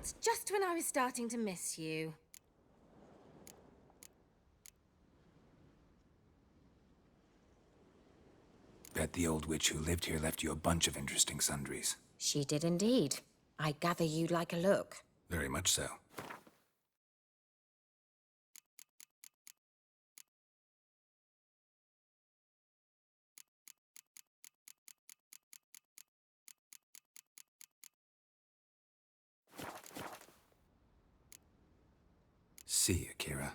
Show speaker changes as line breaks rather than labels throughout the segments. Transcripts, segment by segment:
fault, just when I was starting to miss you.
Bet the old witch who lived here left you a bunch of interesting sundries.
She did indeed. I gather you'd like a look.
Very much so. See you, Kira.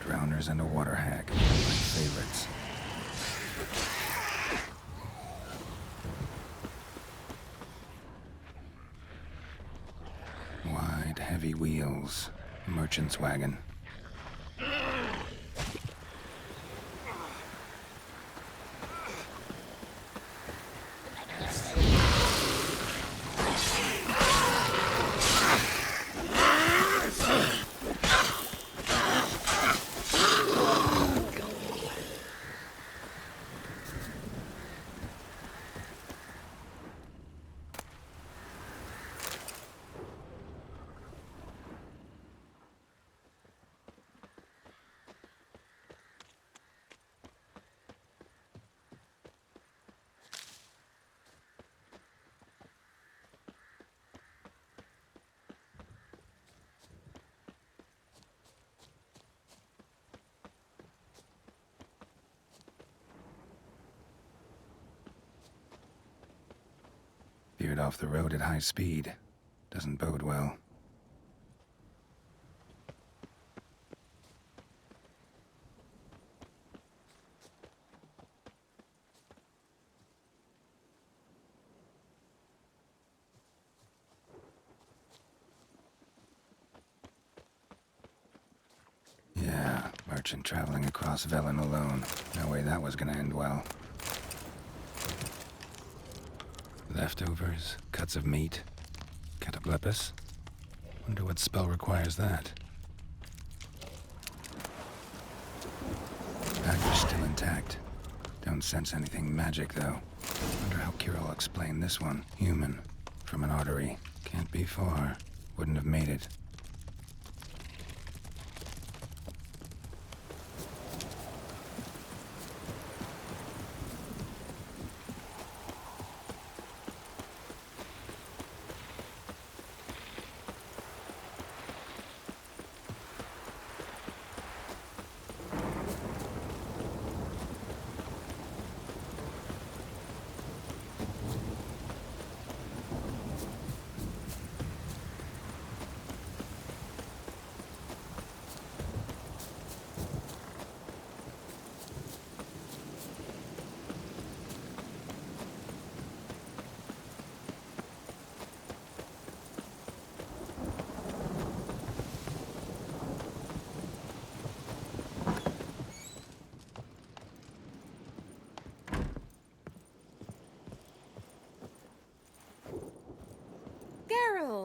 Drowners and a water hag. My favorites. Wide, heavy wheels. Merchant's wagon. Veered off the road at high speed. Doesn't bode well. Yeah, merchant traveling across Velen alone. No way that was gonna end well. Leftovers, cuts of meat, cataplepis. Wonder what spell requires that. Package still intact. Don't sense anything magic, though. Wonder how Kira will explain this one. Human. From an artery. Can't be far. Wouldn't have made it.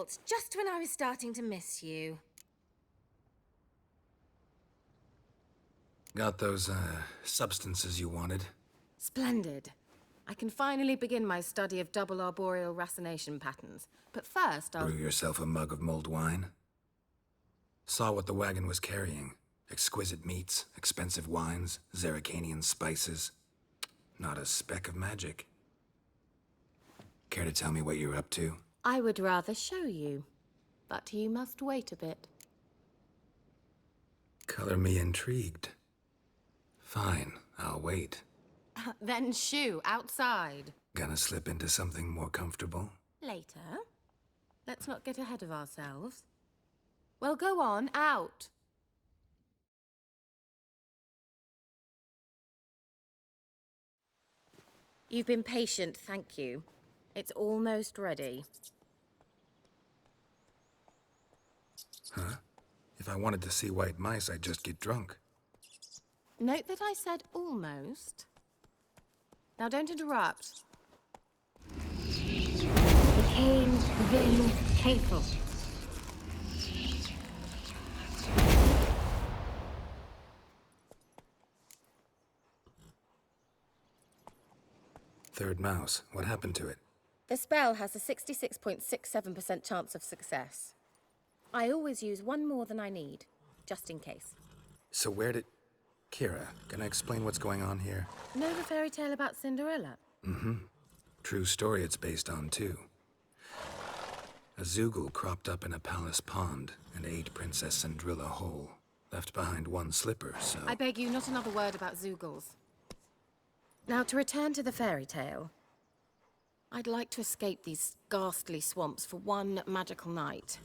fault, just when I was starting to miss you.
Got those, substances you wanted?
Splendid. I can finally begin my study of double arboreal racination patterns. But first, I'll...
Brew yourself a mug of mulled wine? Saw what the wagon was carrying. Exquisite meats, expensive wines, Zerrikanian spices. Not a speck of magic. Care to tell me what you're up to?
I would rather show you. But you must wait a bit.
Color me intrigued. Fine, I'll wait.
Then shoo, outside.
Gonna slip into something more comfortable?
Later. Let's not get ahead of ourselves. Well, go on, out. You've been patient, thank you. It's almost ready.
Huh? If I wanted to see white mice, I'd just get drunk.
Note that I said almost. Now don't interrupt.
Became Vin Cathel.
Third mouse. What happened to it?
The spell has a 66.67% chance of success. I always use one more than I need, just in case.
So where did... Kira, gonna explain what's going on here?
Know the fairy tale about Cinderella?
True story it's based on, too. A Zoogle cropped up in a palace pond and ate Princess Cindrilla whole. Left behind one slipper, so...
I beg you, not another word about Zoogles. Now, to return to the fairy tale. I'd like to escape these ghastly swamps for one magical night.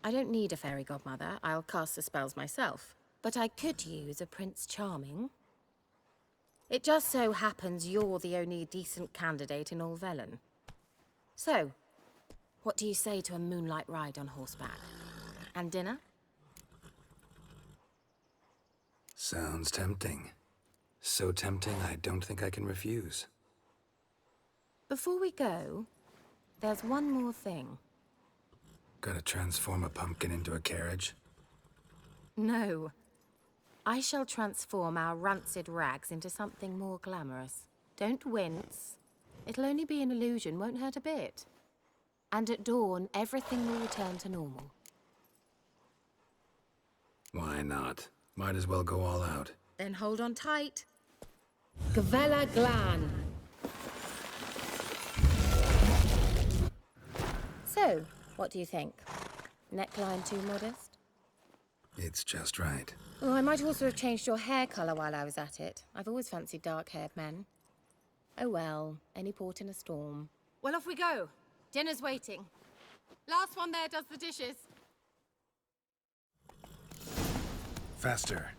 I don't need a fairy godmother. I'll cast the spells myself. But I could use a Prince Charming. It just so happens you're the only decent candidate in all Velen. So, what do you say to a moonlight ride on horseback? And dinner?
Sounds tempting. So tempting, I don't think I can refuse.
Before we go, there's one more thing.
Gotta transform a pumpkin into a carriage?
No. I shall transform our rancid rags into something more glamorous. Don't wince. It'll only be an illusion, won't hurt a bit. And at dawn, everything will return to normal.
Why not? Might as well go all out.
Then hold on tight.
Gavella Glan.
So, what do you think? Neckline too modest?
It's just right.
Oh, I might also have changed your hair colour while I was at it. I've always fancied dark-haired men. Oh well, any port in a storm. Well, off we go. Dinner's waiting. Last one there does the dishes.
Faster.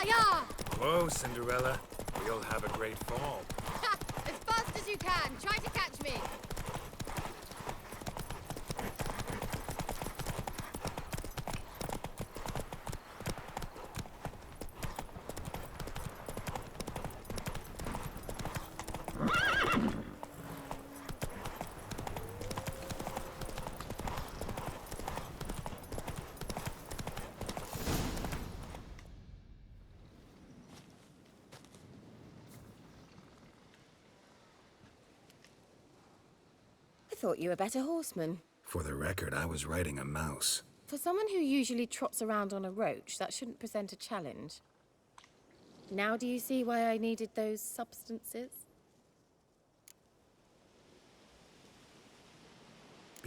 Yeah!
Whoa, Cinderella. We'll have a great fall.
As fast as you can. Try to catch me. I thought you were a better horseman.
For the record, I was riding a mouse.
For someone who usually trots around on a roach, that shouldn't present a challenge. Now do you see why I needed those substances?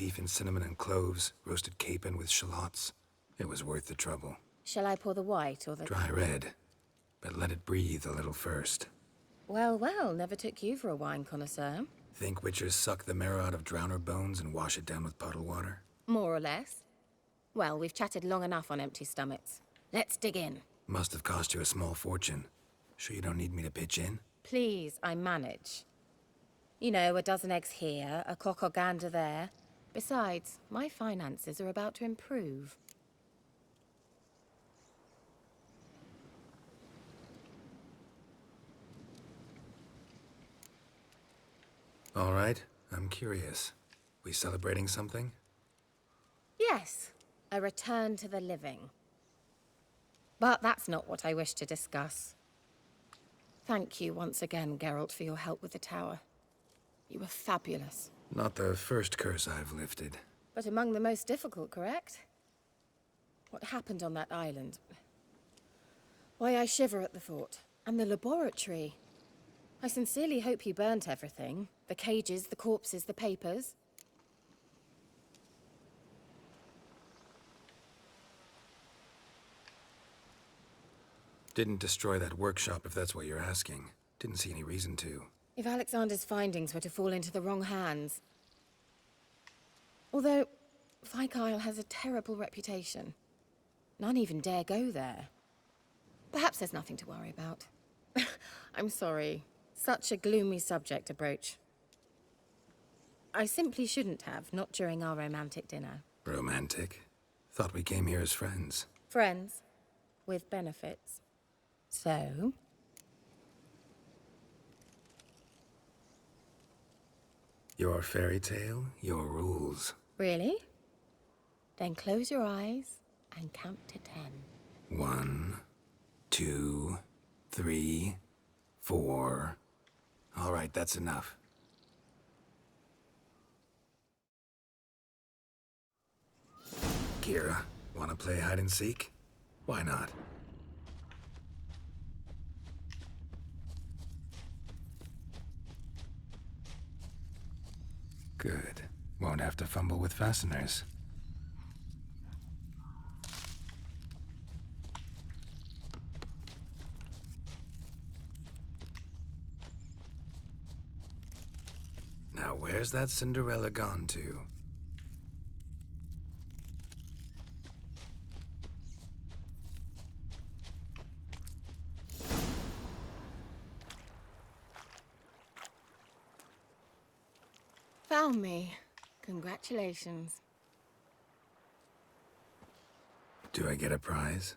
beef in cinnamon and cloves, roasted capon with shallots. It was worth the trouble.
Shall I pour the white or the...
Dry red, but let it breathe a little first.
Well, well, never took you for a wine connoisseur.
Think witchers suck the marrow out of drowner bones and wash it down with puddle water?
More or less. Well, we've chatted long enough on empty stomachs. Let's dig in.
Must have cost you a small fortune. Sure you don't need me to pitch in?
Please, I manage. You know, a dozen eggs here, a cock or gander there. Besides, my finances are about to improve.
All right, I'm curious. We celebrating something?
Yes, a return to the living. But that's not what I wish to discuss. Thank you once again, Geralt, for your help with the tower. You were fabulous.
Not the first curse I've lifted.
But among the most difficult, correct? What happened on that island? Why, I shiver at the thought. And the laboratory. I sincerely hope you burnt everything. The cages, the corpses, the papers.
Didn't destroy that workshop, if that's what you're asking. Didn't see any reason to.
If Alexander's findings were to fall into the wrong hands. Although, Vikyle has a terrible reputation. None even dare go there. Perhaps there's nothing to worry about. I'm sorry. Such a gloomy subject to broach. I simply shouldn't have, not during our romantic dinner.
Romantic? Thought we came here as friends.
Friends, with benefits. So?
Your fairy tale, your rules.
Really? Then close your eyes and count to 10.
1, 2, 3, 4. All right, that's enough. Kira, wanna play hide and seek? Why not? Good. Won't have to fumble with fasteners. Now where's that Cinderella gone to?
Found me. Congratulations.
Do I get a prize?